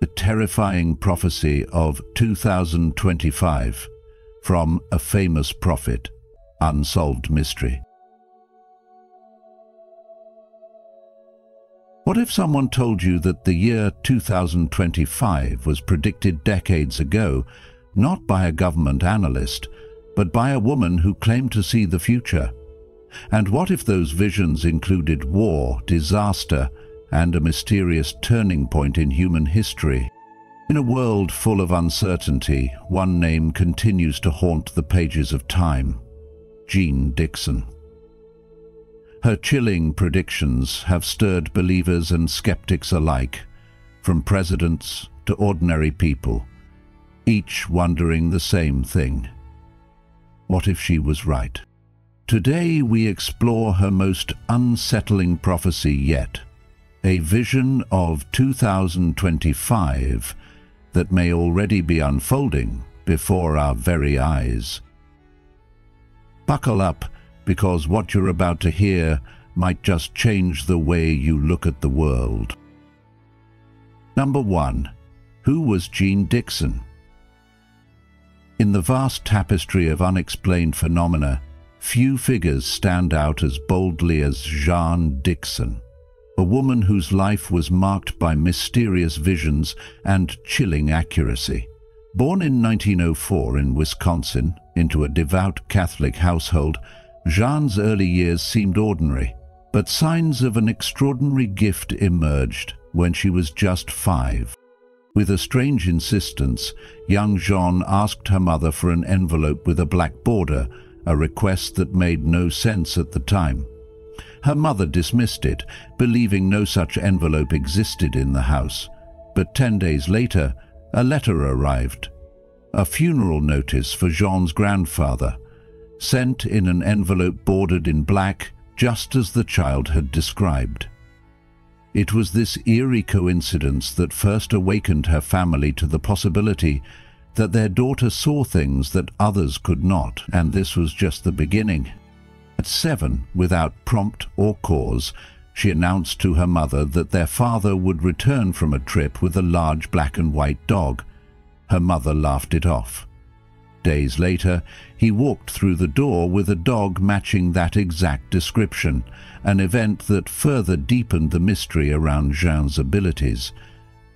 The terrifying prophecy of 2025 from a famous prophet, Unsolved Mystery. What if someone told you that the year 2025 was predicted decades ago, not by a government analyst, but by a woman who claimed to see the future? And what if those visions included war, disaster, and a mysterious turning point in human history? In a world full of uncertainty, one name continues to haunt the pages of time: Jeane Dixon. Her chilling predictions have stirred believers and skeptics alike, from presidents to ordinary people, each wondering the same thing: what if she was right? Today we explore her most unsettling prophecy yet, a vision of 2025 that may already be unfolding before our very eyes. Buckle up, because what you're about to hear might just change the way you look at the world. Number 1. Who was Jeane Dixon? In the vast tapestry of unexplained phenomena, few figures stand out as boldly as Jeane Dixon, a woman whose life was marked by mysterious visions and chilling accuracy. Born in 1904 in Wisconsin into a devout Catholic household, Jeane's early years seemed ordinary, but signs of an extraordinary gift emerged when she was just 5. With a strange insistence, young Jeane asked her mother for an envelope with a black border, a request that made no sense at the time. Her mother dismissed it, believing no such envelope existed in the house. But 10 days later, a letter arrived. A funeral notice for Jeane's grandfather, sent in an envelope bordered in black, just as the child had described. It was this eerie coincidence that first awakened her family to the possibility that their daughter saw things that others could not, and this was just the beginning. At 7, without prompt or cause, she announced to her mother that their father would return from a trip with a large black and white dog. Her mother laughed it off. Days later, he walked through the door with a dog matching that exact description, an event that further deepened the mystery around Jeane's abilities.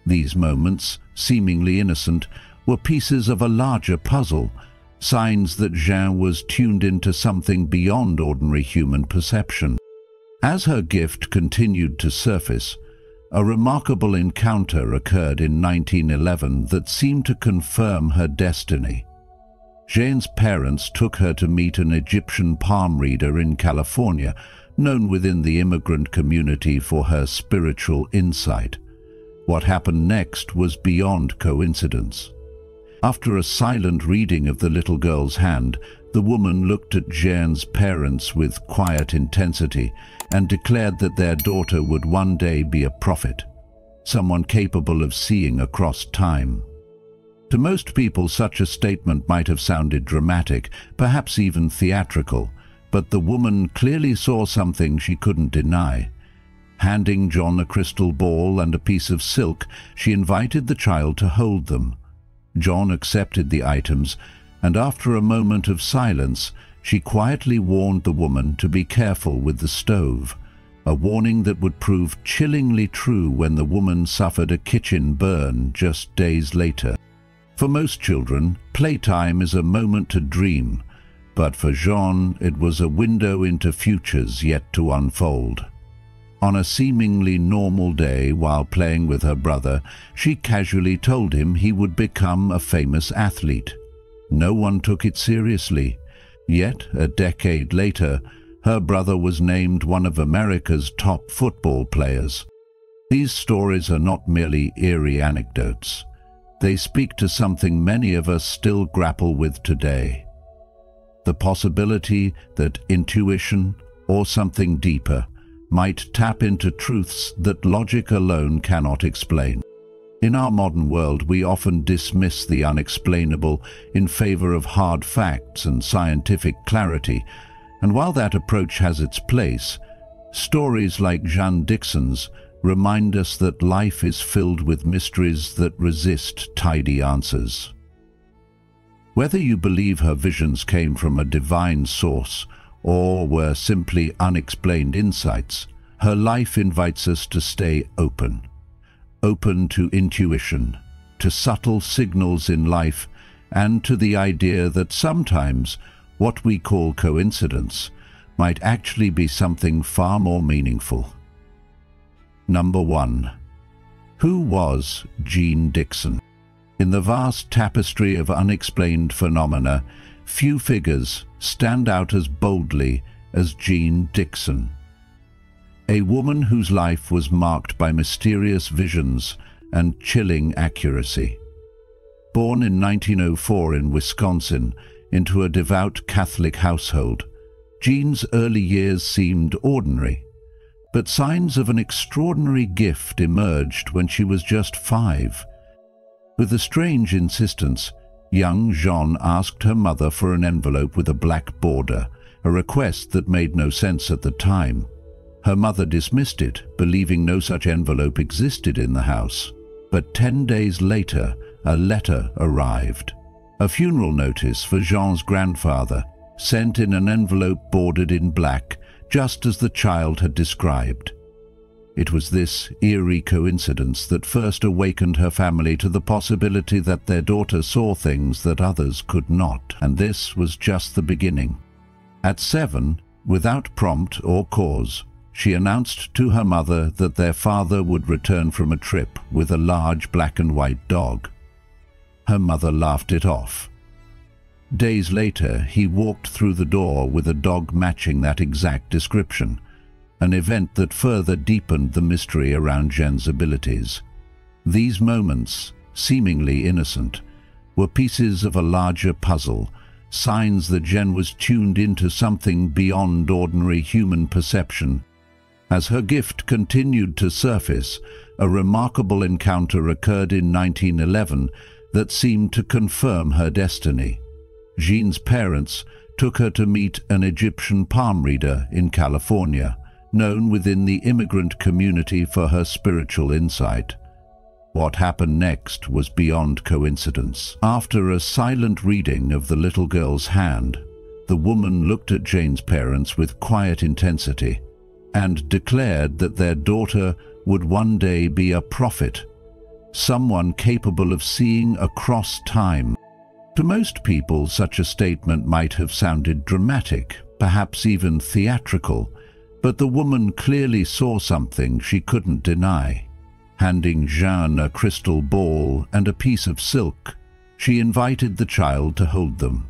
These moments, seemingly innocent, were pieces of a larger puzzle, signs that Jeane was tuned into something beyond ordinary human perception. As her gift continued to surface, a remarkable encounter occurred in 1911 that seemed to confirm her destiny. Jeane's parents took her to meet an Egyptian palm reader in California, known within the immigrant community for her spiritual insight. What happened next was beyond coincidence. After a silent reading of the little girl's hand, the woman looked at Jeane's parents with quiet intensity and declared that their daughter would one day be a prophet, someone capable of seeing across time. To most people, such a statement might have sounded dramatic, perhaps even theatrical, but the woman clearly saw something she couldn't deny. Handing John a crystal ball and a piece of silk, she invited the child to hold them. John accepted the items, and after a moment of silence, she quietly warned the woman to be careful with the stove, a warning that would prove chillingly true when the woman suffered a kitchen burn just days later. For most children, playtime is a moment to dream, but for Jeane it was a window into futures yet to unfold. On a seemingly normal day, while playing with her brother, she casually told him he would become a famous athlete. No one took it seriously. Yet, a decade later, her brother was named one of America's top football players. These stories are not merely eerie anecdotes. They speak to something many of us still grapple with today: the possibility that intuition, or something deeper, might tap into truths that logic alone cannot explain. In our modern world, we often dismiss the unexplainable in favor of hard facts and scientific clarity, and while that approach has its place, Stories like Jeane Dixon's remind us that life is filled with mysteries that resist tidy answers. Whether you believe her visions came from a divine source or were simply unexplained insights, her life invites us to stay open. Open to intuition, to subtle signals in life, and to the idea that sometimes what we call coincidence might actually be something far more meaningful. Number 1. Who was Jeane Dixon? In the vast tapestry of unexplained phenomena, few figures stand out as boldly as Jeane Dixon. A woman whose life was marked by mysterious visions and chilling accuracy. Born in 1904 in Wisconsin into a devout Catholic household, Jeane's early years seemed ordinary, but signs of an extraordinary gift emerged when she was just 5. With a strange insistence, young Jeane asked her mother for an envelope with a black border, a request that made no sense at the time. Her mother dismissed it, believing no such envelope existed in the house. But 10 days later, a letter arrived. A funeral notice for Jean's grandfather, sent in an envelope bordered in black, just as the child had described. It was this eerie coincidence that first awakened her family to the possibility that their daughter saw things that others could not, and this was just the beginning. At 7, without prompt or cause, she announced to her mother that their father would return from a trip with a large black and white dog. Her mother laughed it off. Days later, he walked through the door with a dog matching that exact description, an event that further deepened the mystery around Jeanne's abilities. These moments, seemingly innocent, were pieces of a larger puzzle, signs that Jeanne was tuned into something beyond ordinary human perception. As her gift continued to surface, a remarkable encounter occurred in 1911 that seemed to confirm her destiny. Jeanne's parents took her to meet an Egyptian palm reader in California, known within the immigrant community for her spiritual insight. What happened next was beyond coincidence. After a silent reading of the little girl's hand, the woman looked at Jeanne's parents with quiet intensity and declared that their daughter would one day be a prophet, someone capable of seeing across time. To most people, such a statement might have sounded dramatic, perhaps even theatrical, but the woman clearly saw something she couldn't deny. Handing Jeanne a crystal ball and a piece of silk, she invited the child to hold them.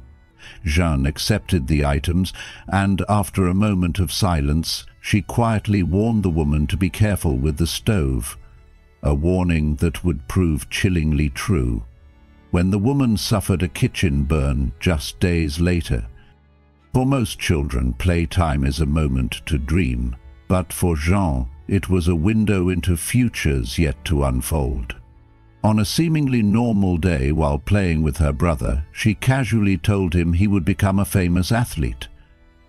Jeanne accepted the items, and after a moment of silence, she quietly warned the woman to be careful with the stove, a warning that would prove chillingly true. When the woman suffered a kitchen burn just days later. For most children, playtime is a moment to dream, but for Jeanne, it was a window into futures yet to unfold. On a seemingly normal day while playing with her brother, she casually told him he would become a famous athlete.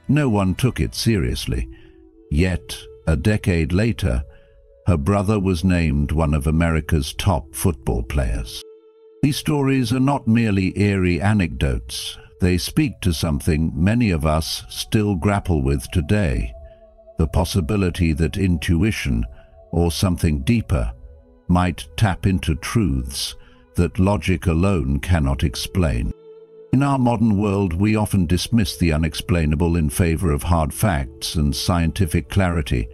No one took it seriously. Yet, a decade later, her brother was named one of America's top football players. These stories are not merely eerie anecdotes. They speak to something many of us still grapple with today, the possibility that intuition, or something deeper, might tap into truths that logic alone cannot explain. In our modern world, we often dismiss the unexplainable in favor of hard facts and scientific clarity,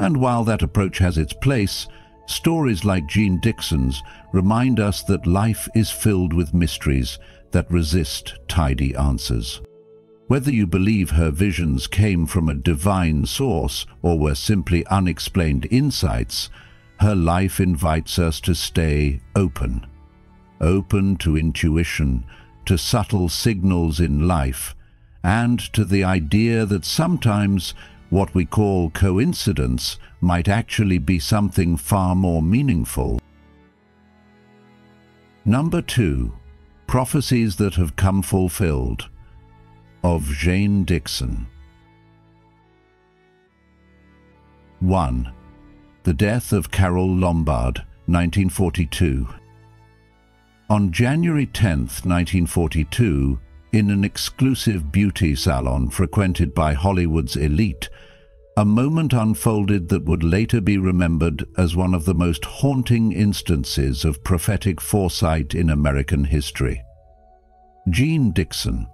and while that approach has its place, stories like Jeane Dixon's remind us that life is filled with mysteries that resist tidy answers. Whether you believe her visions came from a divine source or were simply unexplained insights, her life invites us to stay open. Open to intuition, to subtle signals in life, and to the idea that sometimes what we call coincidence might actually be something far more meaningful. Number 2. Prophecies that have come fulfilled, of Jeane Dixon. 1. The death of Carole Lombard, 1942. On January 10, 1942, in an exclusive beauty salon frequented by Hollywood's elite, a moment unfolded that would later be remembered as one of the most haunting instances of prophetic foresight in American history. Jeane Dixon,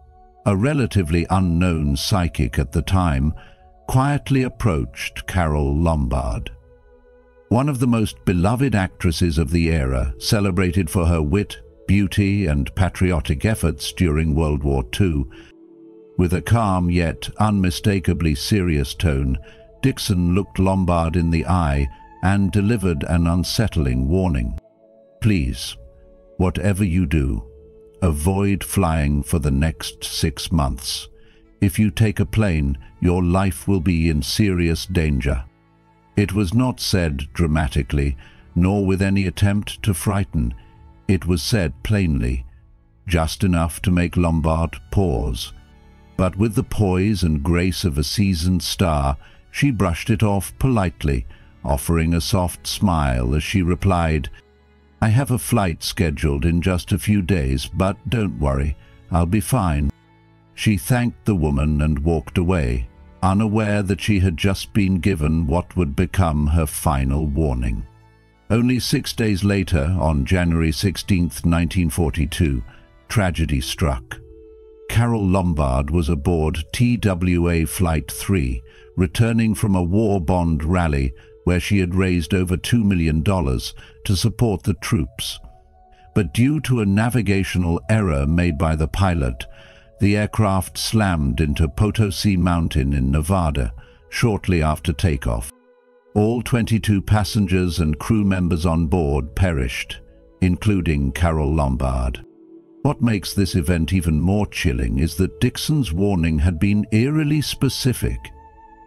a relatively unknown psychic at the time, quietly approached Carole Lombard. One of the most beloved actresses of the era, celebrated for her wit, beauty, and patriotic efforts during World War II. With a calm yet unmistakably serious tone, Dixon looked Lombard in the eye and delivered an unsettling warning. Please, whatever you do, avoid flying for the next 6 months. If you take a plane, your life will be in serious danger. It was not said dramatically, nor with any attempt to frighten. It was said plainly, just enough to make Lombard pause. But with the poise and grace of a seasoned star, she brushed it off politely, offering a soft smile as she replied, "I have a flight scheduled in just a few days, but don't worry, I'll be fine." She thanked the woman and walked away, unaware that she had just been given what would become her final warning. Only 6 days later, on January 16, 1942, tragedy struck. Carole Lombard was aboard TWA Flight 3, returning from a war bond rally where she had raised over $2 million to support the troops. But due to a navigational error made by the pilot, the aircraft slammed into Potosi Mountain in Nevada shortly after takeoff. All 22 passengers and crew members on board perished, including Carole Lombard. What makes this event even more chilling is that Dixon's warning had been eerily specific.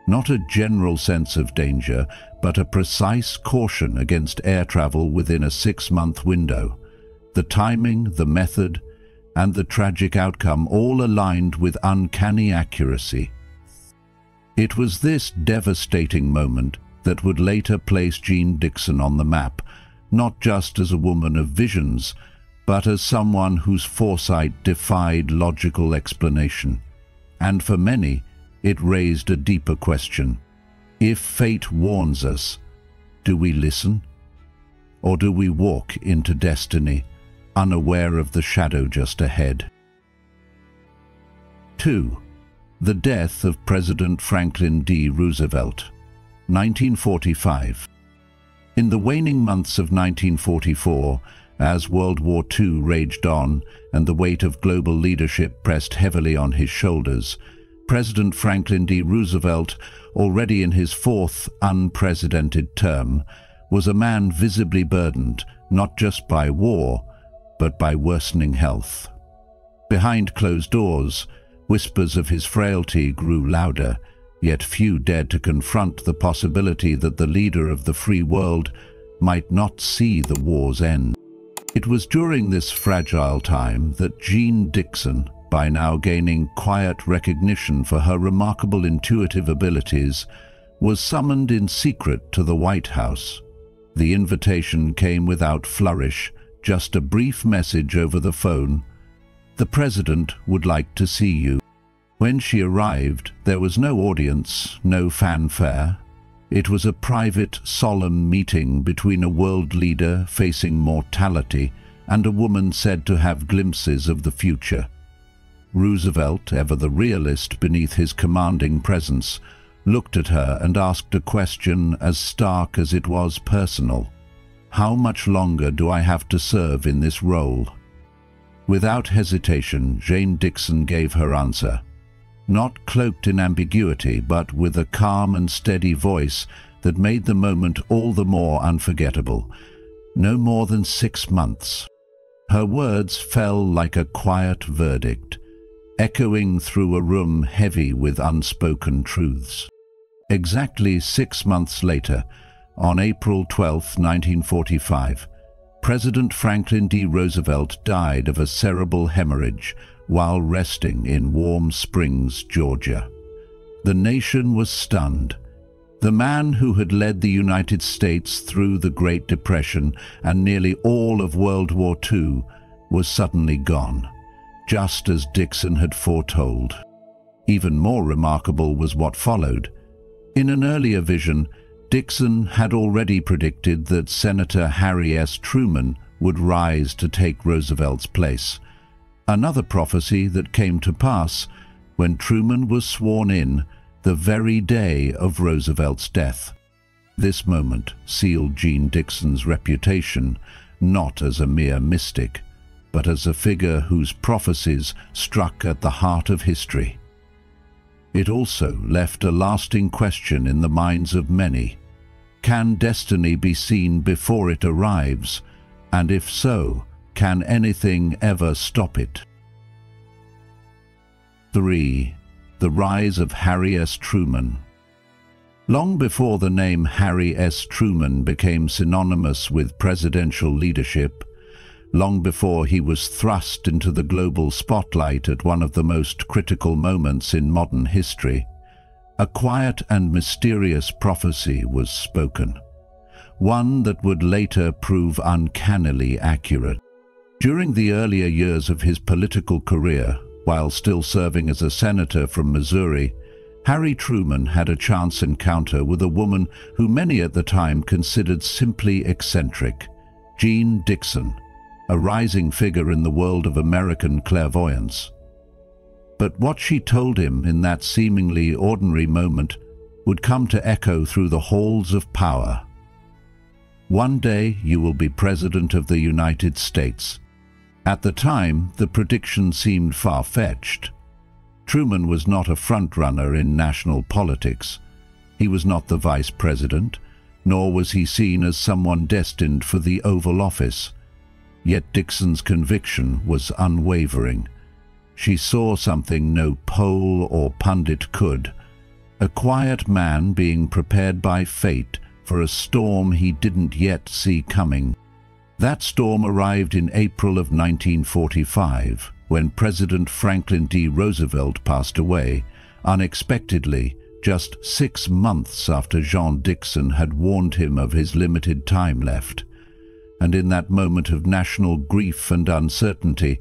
Not a general sense of danger, but a precise caution against air travel within a 6-month window. The timing, the method, and the tragic outcome all aligned with uncanny accuracy. It was this devastating moment that would later place Jeane Dixon on the map, not just as a woman of visions, but as someone whose foresight defied logical explanation. And for many, it raised a deeper question. If fate warns us, do we listen? Or do we walk into destiny, unaware of the shadow just ahead? 2. The death of President Franklin D. Roosevelt, 1945. In the waning months of 1944, as World War II raged on and the weight of global leadership pressed heavily on his shoulders, President Franklin D. Roosevelt, already in his 4th unprecedented term, was a man visibly burdened not just by war, but by worsening health. Behind closed doors, whispers of his frailty grew louder, yet few dared to confront the possibility that the leader of the free world might not see the war's end. It was during this fragile time that Jeane Dixon, by now gaining quiet recognition for her remarkable intuitive abilities, was summoned in secret to the White House. The invitation came without flourish, just a brief message over the phone. "The President would like to see you." When she arrived, there was no audience, no fanfare. It was a private, solemn meeting between a world leader facing mortality and a woman said to have glimpses of the future. Roosevelt, ever the realist beneath his commanding presence, looked at her and asked a question as stark as it was personal. "How much longer do I have to serve in this role?" Without hesitation, Jeane Dixon gave her answer. Not cloaked in ambiguity, but with a calm and steady voice that made the moment all the more unforgettable. "No more than 6 months." Her words fell like a quiet verdict, echoing through a room heavy with unspoken truths. Exactly 6 months later, on April 12, 1945, President Franklin D. Roosevelt died of a cerebral hemorrhage while resting in Warm Springs, Georgia. The nation was stunned. The man who had led the United States through the Great Depression and nearly all of World War II was suddenly gone, just as Dixon had foretold. Even more remarkable was what followed. In an earlier vision, Dixon had already predicted that Senator Harry S. Truman would rise to take Roosevelt's place. Another prophecy that came to pass when Truman was sworn in the very day of Roosevelt's death. This moment sealed Jeane Dixon's reputation not as a mere mystic, but as a figure whose prophecies struck at the heart of history. It also left a lasting question in the minds of many. Can destiny be seen before it arrives? And if so, can anything ever stop it? 3. The rise of Harry S. Truman. Long before the name Harry S. Truman became synonymous with presidential leadership, long before he was thrust into the global spotlight at one of the most critical moments in modern history, a quiet and mysterious prophecy was spoken, one that would later prove uncannily accurate. During the earlier years of his political career, while still serving as a senator from Missouri, Harry Truman had a chance encounter with a woman who many at the time considered simply eccentric, Jeane Dixon, a rising figure in the world of American clairvoyance. But what she told him in that seemingly ordinary moment would come to echo through the halls of power. One day you will be President of the United States. At the time, the prediction seemed far-fetched. Truman was not a front-runner in national politics. He was not the vice president, nor was he seen as someone destined for the Oval Office. Yet Dixon's conviction was unwavering. She saw something no poll or pundit could, a quiet man being prepared by fate for a storm he didn't yet see coming. That storm arrived in April of 1945, when President Franklin D. Roosevelt passed away, unexpectedly, just 6 months after Jeane Dixon had warned him of his limited time left. And in that moment of national grief and uncertainty,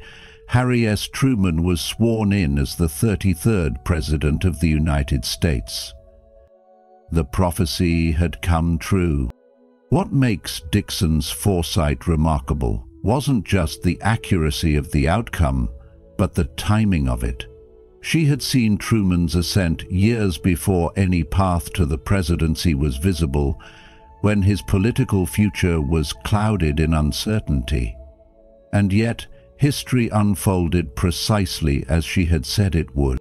Harry S. Truman was sworn in as the 33rd President of the United States. The prophecy had come true. What makes Dixon's foresight remarkable wasn't just the accuracy of the outcome, but the timing of it. She had seen Truman's ascent years before any path to the presidency was visible, when his political future was clouded in uncertainty. And yet, history unfolded precisely as she had said it would.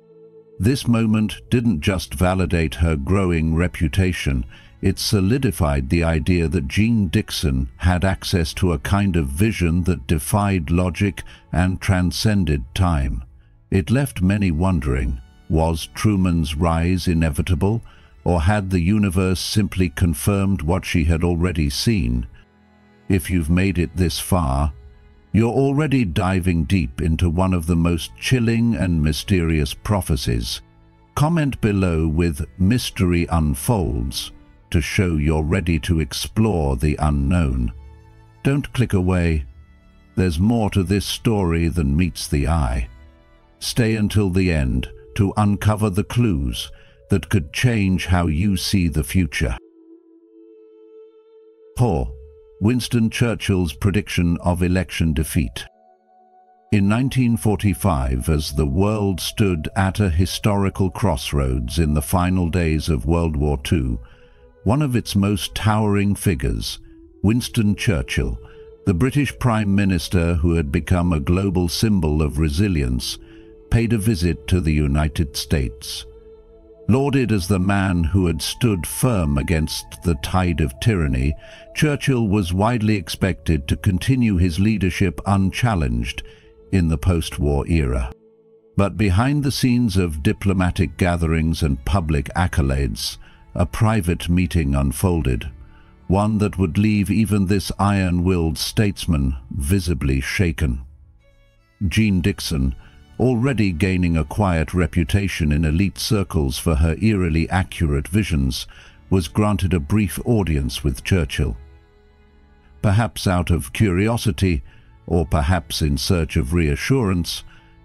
This moment didn't just validate her growing reputation, it solidified the idea that Jeane Dixon had access to a kind of vision that defied logic and transcended time. It left many wondering, was Truman's rise inevitable, or had the universe simply confirmed what she had already seen? If you've made it this far, you're already diving deep into one of the most chilling and mysterious prophecies. Comment below with "Mystery Unfolds" to show you're ready to explore the unknown. Don't click away. There's more to this story than meets the eye. Stay until the end to uncover the clues that could change how you see the future. 4. Winston Churchill's prediction of election defeat. In 1945, as the world stood at a historical crossroads in the final days of World War II, one of its most towering figures, Winston Churchill, the British Prime Minister who had become a global symbol of resilience, paid a visit to the United States. Lauded as the man who had stood firm against the tide of tyranny, Churchill was widely expected to continue his leadership unchallenged in the post-war era. But behind the scenes of diplomatic gatherings and public accolades, a private meeting unfolded, one that would leave even this iron-willed statesman visibly shaken. Jeane Dixon, already gaining a quiet reputation in elite circles for her eerily accurate visions, was granted a brief audience with Churchill. Perhaps out of curiosity, or perhaps in search of reassurance,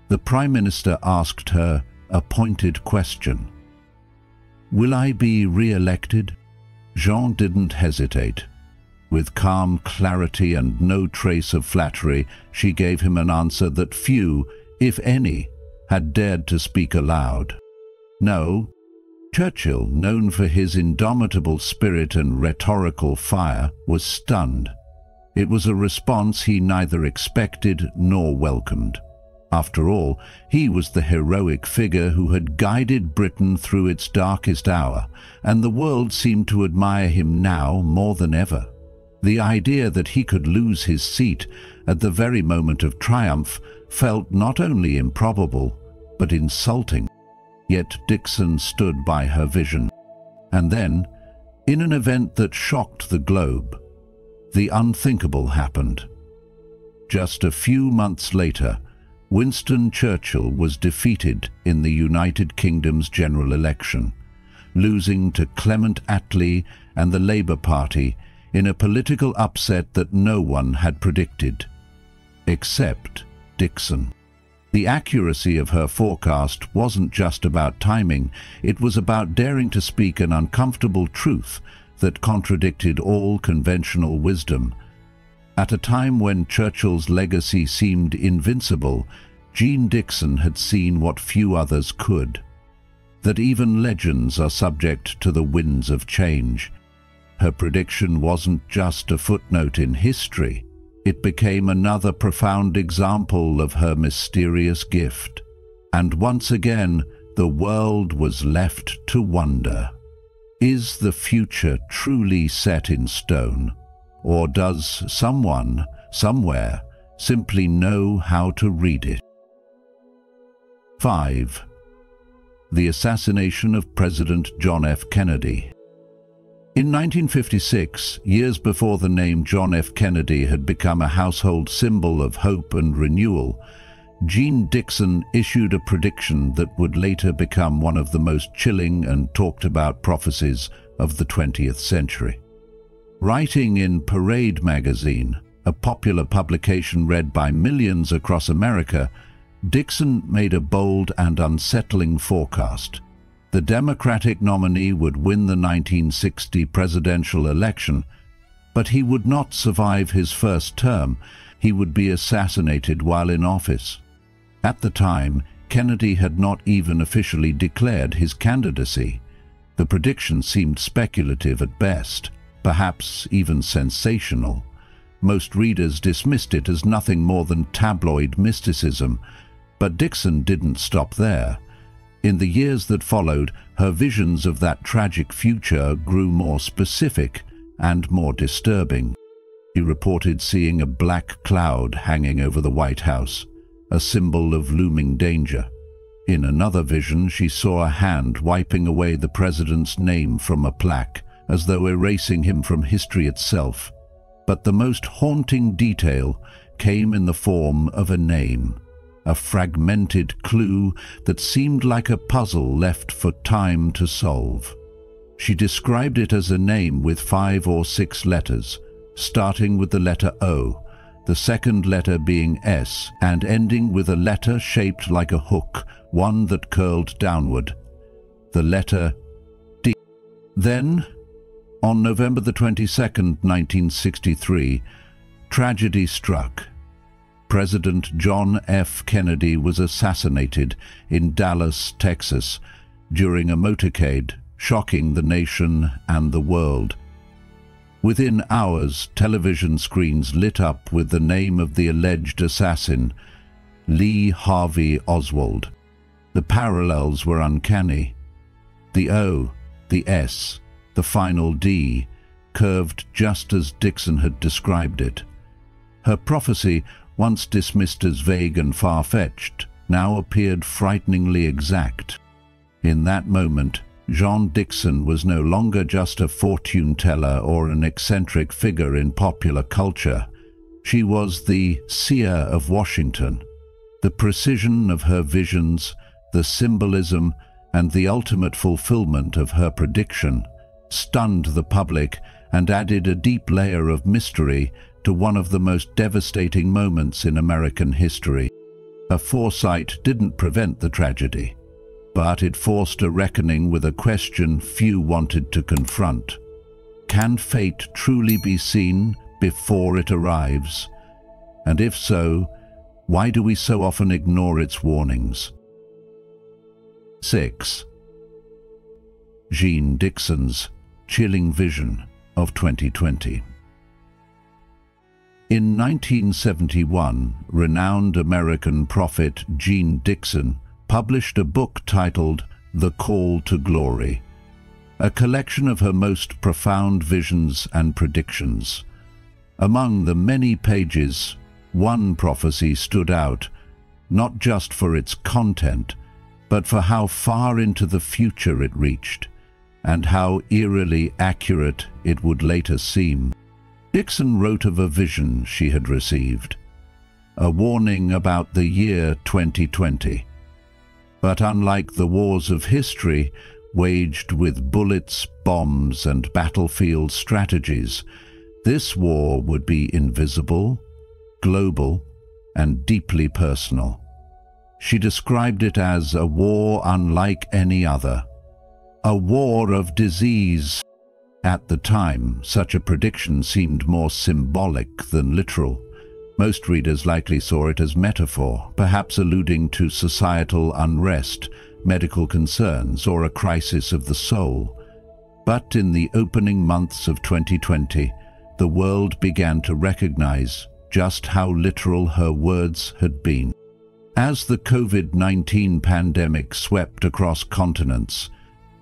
the Prime Minister asked her a pointed question. "Will I be re-elected?" Jeane didn't hesitate. With calm clarity and no trace of flattery, she gave him an answer that few, if any, had dared to speak aloud. No. Churchill, known for his indomitable spirit and rhetorical fire, was stunned. It was a response he neither expected nor welcomed. After all, he was the heroic figure who had guided Britain through its darkest hour, and the world seemed to admire him now more than ever. The idea that he could lose his seat at the very moment of triumph felt not only improbable, but insulting. Yet Dixon stood by her vision. And then, in an event that shocked the globe, the unthinkable happened. Just a few months later, Winston Churchill was defeated in the United Kingdom's general election, losing to Clement Attlee and the Labour Party in a political upset that no one had predicted, except Dixon. The accuracy of her forecast wasn't just about timing, it was about daring to speak an uncomfortable truth that contradicted all conventional wisdom. At a time when Churchill's legacy seemed invincible, Jeane Dixon had seen what few others could: that even legends are subject to the winds of change. Her prediction wasn't just a footnote in history, it became another profound example of her mysterious gift. And once again, the world was left to wonder. Is the future truly set in stone? Or does someone, somewhere, simply know how to read it? 5. The assassination of President John F. Kennedy. In 1956, years before the name John F. Kennedy had become a household symbol of hope and renewal, Jeane Dixon issued a prediction that would later become one of the most chilling and talked-about prophecies of the 20th century. Writing in Parade magazine, a popular publication read by millions across America, Dixon made a bold and unsettling forecast. The Democratic nominee would win the 1960 presidential election, but he would not survive his first term. He would be assassinated while in office. At the time, Kennedy had not even officially declared his candidacy. The prediction seemed speculative at best, perhaps even sensational. Most readers dismissed it as nothing more than tabloid mysticism, but Dixon didn't stop there. In the years that followed, her visions of that tragic future grew more specific and more disturbing. She reported seeing a black cloud hanging over the White House, a symbol of looming danger. In another vision, she saw a hand wiping away the president's name from a plaque, as though erasing him from history itself. But the most haunting detail came in the form of a name, a fragmented clue that seemed like a puzzle left for time to solve. She described it as a name with 5 or 6 letters, starting with the letter O, the second letter being S, and ending with a letter shaped like a hook, one that curled downward, the letter D. Then, on November the 22nd, 1963, tragedy struck. President John F. Kennedy was assassinated in Dallas, Texas, during a motorcade, shocking the nation and the world. Within hours, television screens lit up with the name of the alleged assassin, Lee Harvey Oswald. The parallels were uncanny. The O, the S, the final D, curved just as Dixon had described it. Her prophecy, once dismissed as vague and far-fetched, now appeared frighteningly exact. In that moment, Jeane Dixon was no longer just a fortune-teller or an eccentric figure in popular culture. She was the seer of Washington. The precision of her visions, the symbolism, and the ultimate fulfillment of her prediction stunned the public and added a deep layer of mystery to one of the most devastating moments in American history. Her foresight didn't prevent the tragedy, but it forced a reckoning with a question few wanted to confront. Can fate truly be seen before it arrives? And if so, why do we so often ignore its warnings? 6. Jeane Dixon's chilling vision of 2020. In 1971, renowned American prophet Jeane Dixon published a book titled The Call to Glory, a collection of her most profound visions and predictions. Among the many pages, one prophecy stood out, not just for its content, but for how far into the future it reached, and how eerily accurate it would later seem. Dixon wrote of a vision she had received, a warning about the year 2020. But unlike the wars of history, waged with bullets, bombs, and battlefield strategies, this war would be invisible, global, and deeply personal. She described it as a war unlike any other, a war of disease. At the time, such a prediction seemed more symbolic than literal. Most readers likely saw it as metaphor, perhaps alluding to societal unrest, medical concerns, or a crisis of the soul. But in the opening months of 2020, the world began to recognize just how literal her words had been. As the COVID-19 pandemic swept across continents,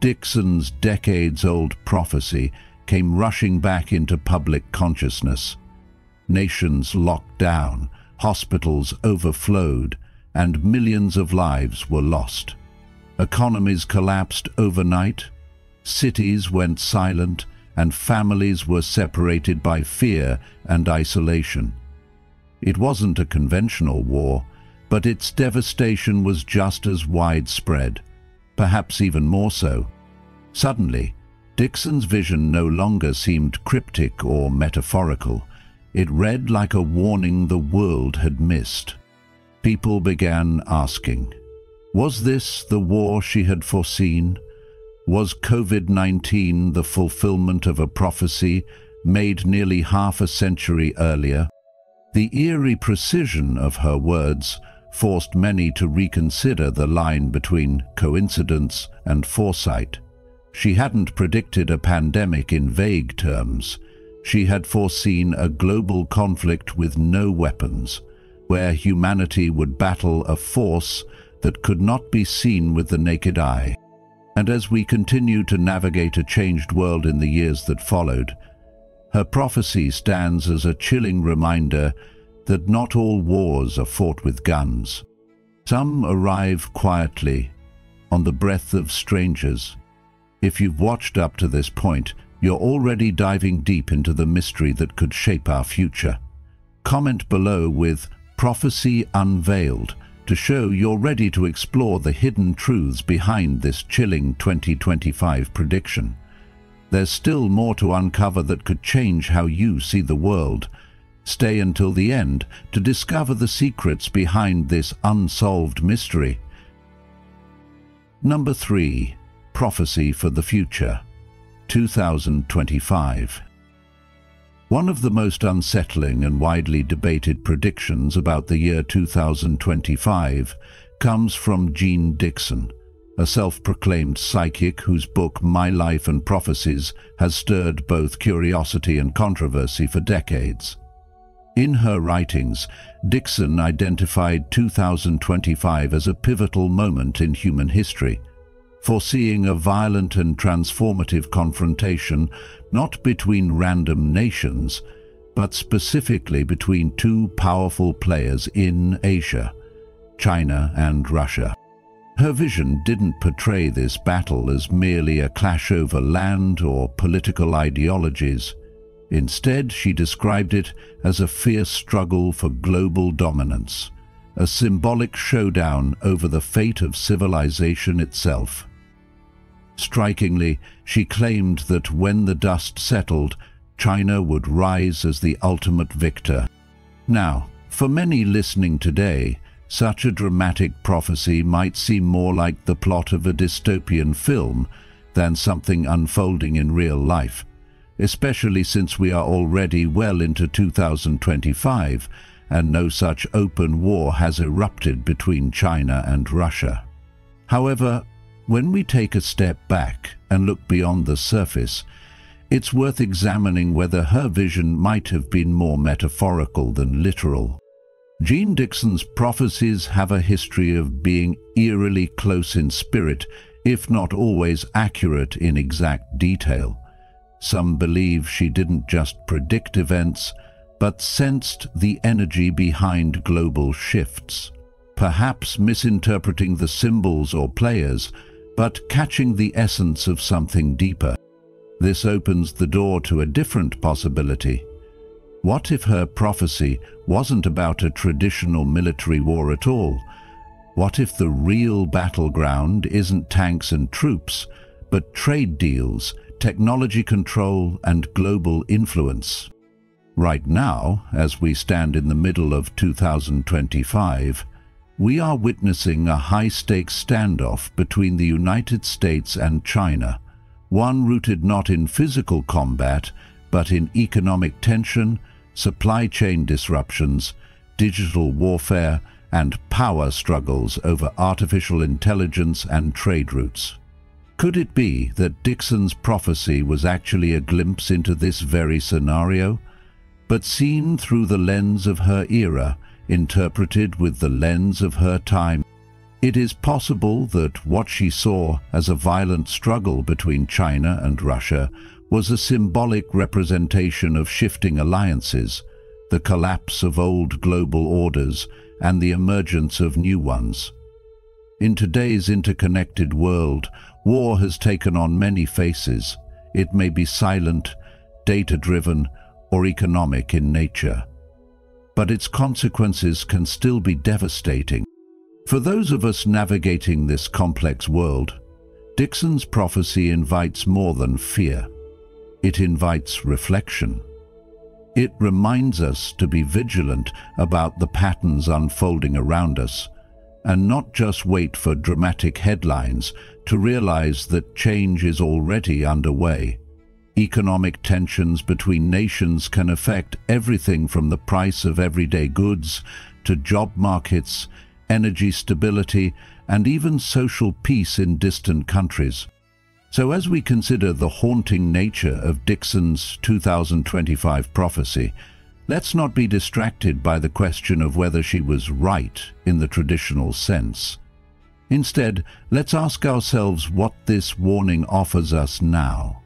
Dixon's decades-old prophecy came rushing back into public consciousness. Nations locked down, hospitals overflowed, and millions of lives were lost. Economies collapsed overnight, cities went silent, and families were separated by fear and isolation. It wasn't a conventional war, but its devastation was just as widespread, perhaps even more so. Suddenly, Dixon's vision no longer seemed cryptic or metaphorical. It read like a warning the world had missed. People began asking, was this the war she had foreseen? Was COVID-19 the fulfillment of a prophecy made nearly half a century earlier? The eerie precision of her words forced many to reconsider the line between coincidence and foresight. She hadn't predicted a pandemic in vague terms. She had foreseen a global conflict with no weapons, where humanity would battle a force that could not be seen with the naked eye. And as we continue to navigate a changed world in the years that followed, her prophecy stands as a chilling reminder that not all wars are fought with guns. Some arrive quietly, on the breath of strangers. If you've watched up to this point, you're already diving deep into the mystery that could shape our future. Comment below with "Prophecy Unveiled" to show you're ready to explore the hidden truths behind this chilling 2025 prediction. There's still more to uncover that could change how you see the world. Stay until the end to discover the secrets behind this unsolved mystery. Number 3. Prophecy for the Future, 2025. One of the most unsettling and widely debated predictions about the year 2025 comes from Jeane Dixon, a self-proclaimed psychic whose book My Life and Prophecies has stirred both curiosity and controversy for decades. In her writings, Dixon identified 2025 as a pivotal moment in human history, foreseeing a violent and transformative confrontation not between random nations, but specifically between two powerful players in Asia, China and Russia. Her vision didn't portray this battle as merely a clash over land or political ideologies. Instead, she described it as a fierce struggle for global dominance, a symbolic showdown over the fate of civilization itself. Strikingly, she claimed that when the dust settled, China would rise as the ultimate victor. Now, for many listening today, such a dramatic prophecy might seem more like the plot of a dystopian film than something unfolding in real life, especially since we are already well into 2025 and no such open war has erupted between China and Russia. However, when we take a step back and look beyond the surface, it's worth examining whether her vision might have been more metaphorical than literal. Jeane Dixon's prophecies have a history of being eerily close in spirit, if not always accurate in exact detail. Some believe she didn't just predict events, but sensed the energy behind global shifts, perhaps misinterpreting the symbols or players, but catching the essence of something deeper. This opens the door to a different possibility. What if her prophecy wasn't about a traditional military war at all? What if the real battleground isn't tanks and troops, but trade deals, technology control, and global influence? Right now, as we stand in the middle of 2025, we are witnessing a high-stakes standoff between the United States and China, one rooted not in physical combat, but in economic tension, supply chain disruptions, digital warfare, and power struggles over artificial intelligence and trade routes. Could it be that Dixon's prophecy was actually a glimpse into this very scenario, but seen through the lens of her era, interpreted with the lens of her time? It is possible that what she saw as a violent struggle between China and Russia was a symbolic representation of shifting alliances, the collapse of old global orders, and the emergence of new ones. In today's interconnected world, war has taken on many faces. It may be silent, data-driven, or economic in nature, but its consequences can still be devastating. For those of us navigating this complex world, Dixon's prophecy invites more than fear. It invites reflection. It reminds us to be vigilant about the patterns unfolding around us, and not just wait for dramatic headlines to realize that change is already underway. Economic tensions between nations can affect everything from the price of everyday goods to job markets, energy stability, and even social peace in distant countries. So as we consider the haunting nature of Dixon's 2025 prophecy, let's not be distracted by the question of whether she was right in the traditional sense. Instead, let's ask ourselves what this warning offers us now.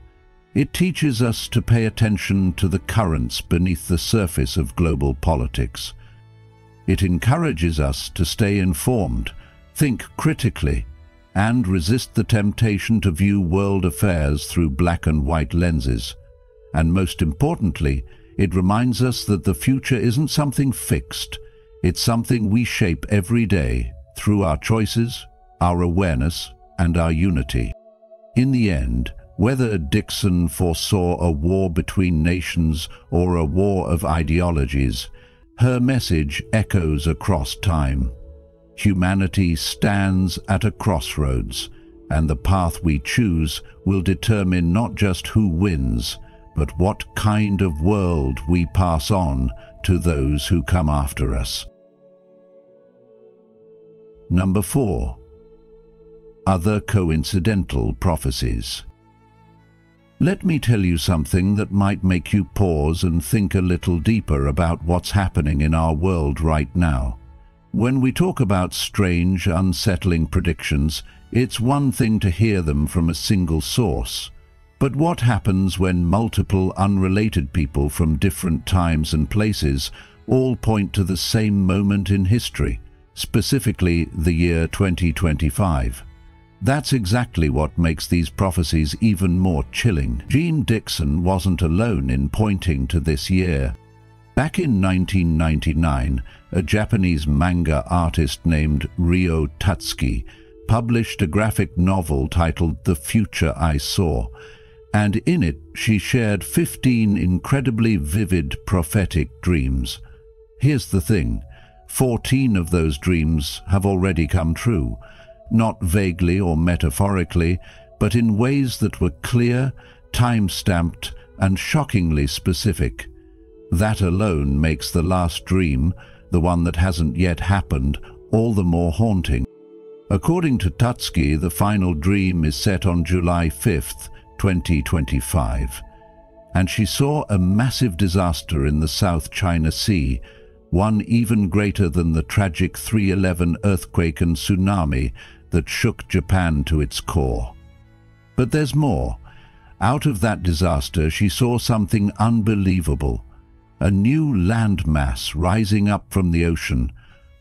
It teaches us to pay attention to the currents beneath the surface of global politics. It encourages us to stay informed, think critically, and resist the temptation to view world affairs through black and white lenses. And most importantly, it reminds us that the future isn't something fixed. It's something we shape every day through our choices, our awareness, and our unity. In the end, whether Dixon foresaw a war between nations or a war of ideologies, her message echoes across time. Humanity stands at a crossroads, and the path we choose will determine not just who wins, but what kind of world we pass on to those who come after us. Number 4. Other coincidental prophecies. Let me tell you something that might make you pause and think a little deeper about what's happening in our world right now. When we talk about strange, unsettling predictions, it's one thing to hear them from a single source. But what happens when multiple unrelated people from different times and places all point to the same moment in history, specifically the year 2025? That's exactly what makes these prophecies even more chilling. Jeane Dixon wasn't alone in pointing to this year. Back in 1999, a Japanese manga artist named Ryo Tatsuki published a graphic novel titled The Future I Saw, and in it she shared 15 incredibly vivid prophetic dreams. Here's the thing, 14 of those dreams have already come true, not vaguely or metaphorically, but in ways that were clear, time-stamped, and shockingly specific. That alone makes the last dream, the one that hasn't yet happened, all the more haunting. According to Tutski, the final dream is set on July 5th, 2025, and she saw a massive disaster in the South China Sea, one even greater than the tragic 3/11 earthquake and tsunami that shook Japan to its core. But there's more. Out of that disaster, she saw something unbelievable. A new landmass rising up from the ocean,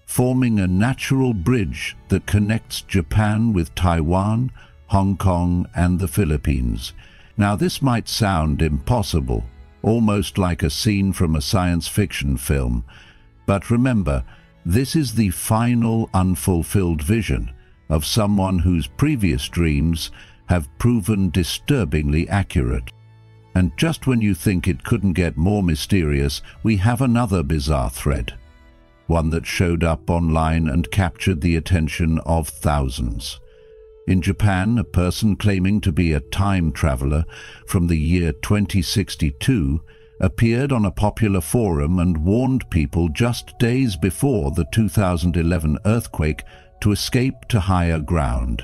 forming a natural bridge that connects Japan with Taiwan, Hong Kong, and the Philippines. Now, this might sound impossible, almost like a scene from a science fiction film. But remember, this is the final unfulfilled vision of someone whose previous dreams have proven disturbingly accurate. And just when you think it couldn't get more mysterious, we have another bizarre thread, one that showed up online and captured the attention of thousands. In Japan, a person claiming to be a time traveler from the year 2062 appeared on a popular forum and warned people just days before the 2011 earthquake to escape to higher ground.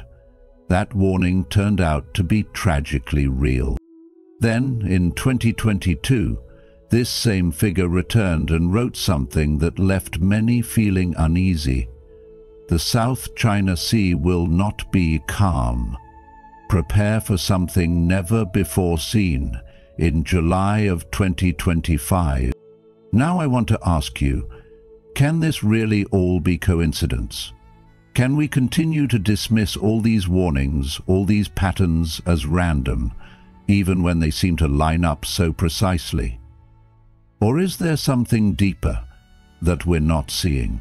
That warning turned out to be tragically real. Then, in 2022, this same figure returned and wrote something that left many feeling uneasy. The South China Sea will not be calm. Prepare for something never before seen in July of 2025. Now I want to ask you, can this really all be coincidence? Can we continue to dismiss all these warnings, all these patterns as random, even when they seem to line up so precisely? Or is there something deeper that we're not seeing?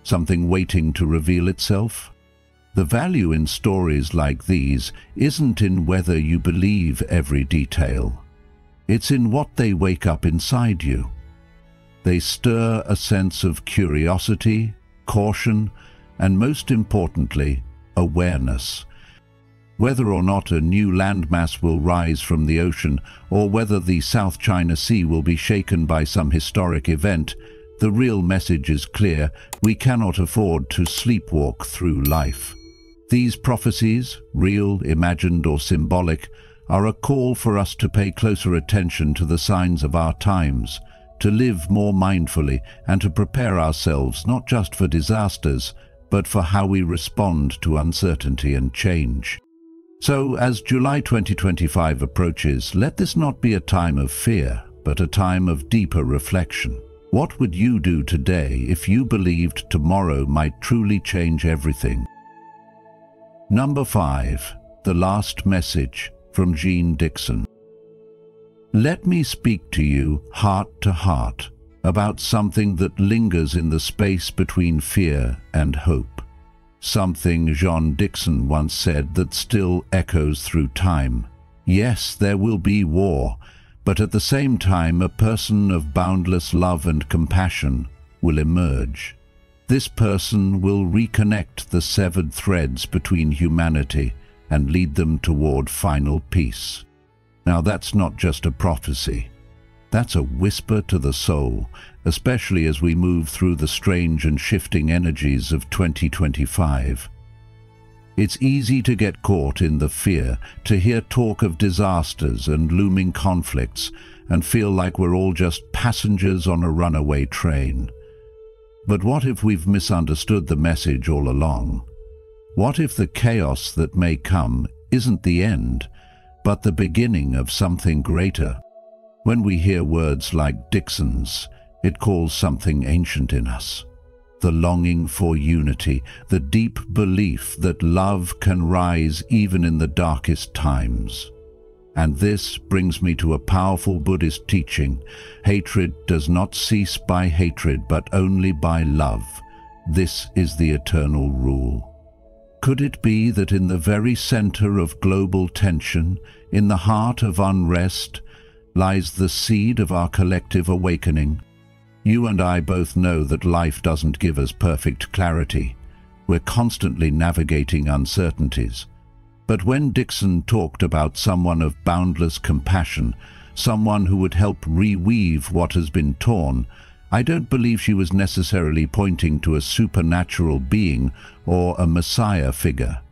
Something waiting to reveal itself? The value in stories like these isn't in whether you believe every detail. It's in what they wake up inside you. They stir a sense of curiosity, caution, and most importantly, awareness. Whether or not a new landmass will rise from the ocean, or whether the South China Sea will be shaken by some historic event, the real message is clear: we cannot afford to sleepwalk through life. These prophecies, real, imagined, or symbolic, are a call for us to pay closer attention to the signs of our times, to live more mindfully, and to prepare ourselves not just for disasters, but for how we respond to uncertainty and change. So, as July 2025 approaches, let this not be a time of fear, but a time of deeper reflection. What would you do today if you believed tomorrow might truly change everything? Number 5. The Last Message, from Jeane Dixon. Let me speak to you heart to heart about something that lingers in the space between fear and hope. Something Jeane Dixon once said that still echoes through time. Yes, there will be war, but at the same time a person of boundless love and compassion will emerge. This person will reconnect the severed threads between humanity and lead them toward final peace. Now that's not just a prophecy. That's a whisper to the soul, especially as we move through the strange and shifting energies of 2025. It's easy to get caught in the fear, to hear talk of disasters and looming conflicts, and feel like we're all just passengers on a runaway train. But what if we've misunderstood the message all along? What if the chaos that may come isn't the end, but the beginning of something greater? When we hear words like Dixon's, it calls something ancient in us. The longing for unity, the deep belief that love can rise even in the darkest times. And this brings me to a powerful Buddhist teaching: hatred does not cease by hatred, but only by love. This is the eternal rule. Could it be that in the very center of global tension, in the heart of unrest, lies the seed of our collective awakening? You and I both know that life doesn't give us perfect clarity. We're constantly navigating uncertainties. But when Dixon talked about someone of boundless compassion, someone who would help reweave what has been torn, I don't believe she was necessarily pointing to a supernatural being or a messiah figure.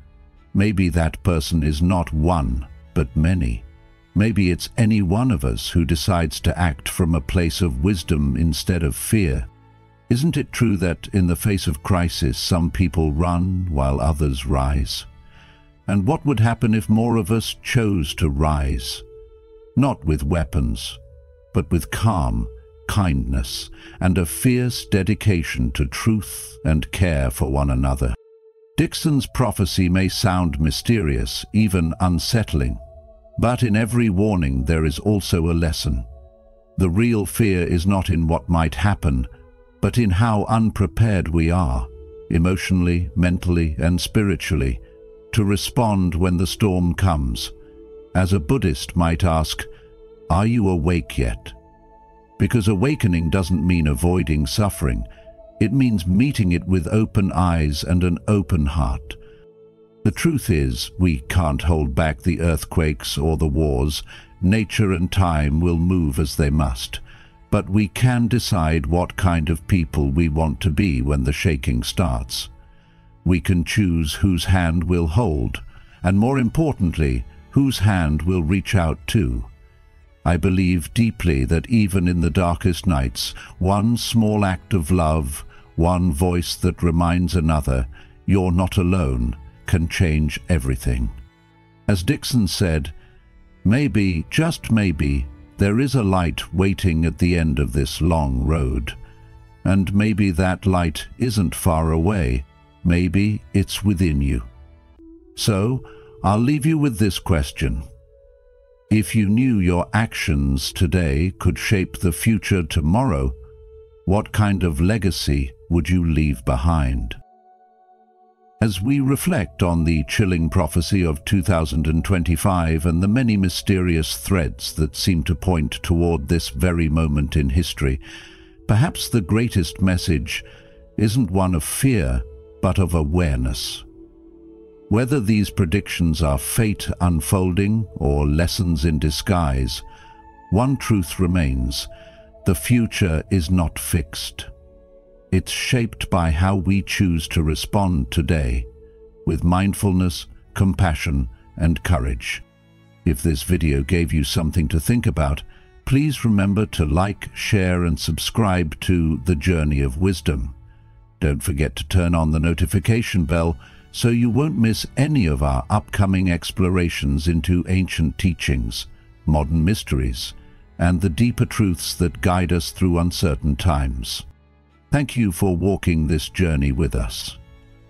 Maybe that person is not one, but many. Maybe it's any one of us who decides to act from a place of wisdom instead of fear. Isn't it true that in the face of crisis, some people run while others rise? And what would happen if more of us chose to rise? Not with weapons, but with calm, kindness, and a fierce dedication to truth and care for one another. Dixon's prophecy may sound mysterious, even unsettling, but in every warning there is also a lesson. The real fear is not in what might happen, but in how unprepared we are, emotionally, mentally, and spiritually, to respond when the storm comes. As a Buddhist might ask, are you awake yet? Because awakening doesn't mean avoiding suffering. It means meeting it with open eyes and an open heart. The truth is, we can't hold back the earthquakes or the wars. Nature and time will move as they must. But we can decide what kind of people we want to be when the shaking starts. We can choose whose hand we'll hold, and more importantly, whose hand we'll reach out to. I believe deeply that even in the darkest nights, one small act of love, one voice that reminds another, you're not alone, can change everything. As Dixon said, maybe, just maybe, there is a light waiting at the end of this long road. And maybe that light isn't far away. Maybe it's within you. So, I'll leave you with this question. If you knew your actions today could shape the future tomorrow, what kind of legacy would you leave behind? As we reflect on the chilling prophecy of 2025 and the many mysterious threads that seem to point toward this very moment in history, perhaps the greatest message isn't one of fear, but of awareness. Whether these predictions are fate unfolding or lessons in disguise, one truth remains: the future is not fixed. It's shaped by how we choose to respond today, with mindfulness, compassion, and courage. If this video gave you something to think about, please remember to like, share, and subscribe to The Journey of Wisdom. Don't forget to turn on the notification bell so you won't miss any of our upcoming explorations into ancient teachings, modern mysteries, and the deeper truths that guide us through uncertain times. Thank you for walking this journey with us.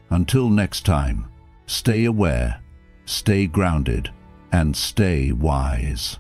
Until next time, stay aware, stay grounded, and stay wise.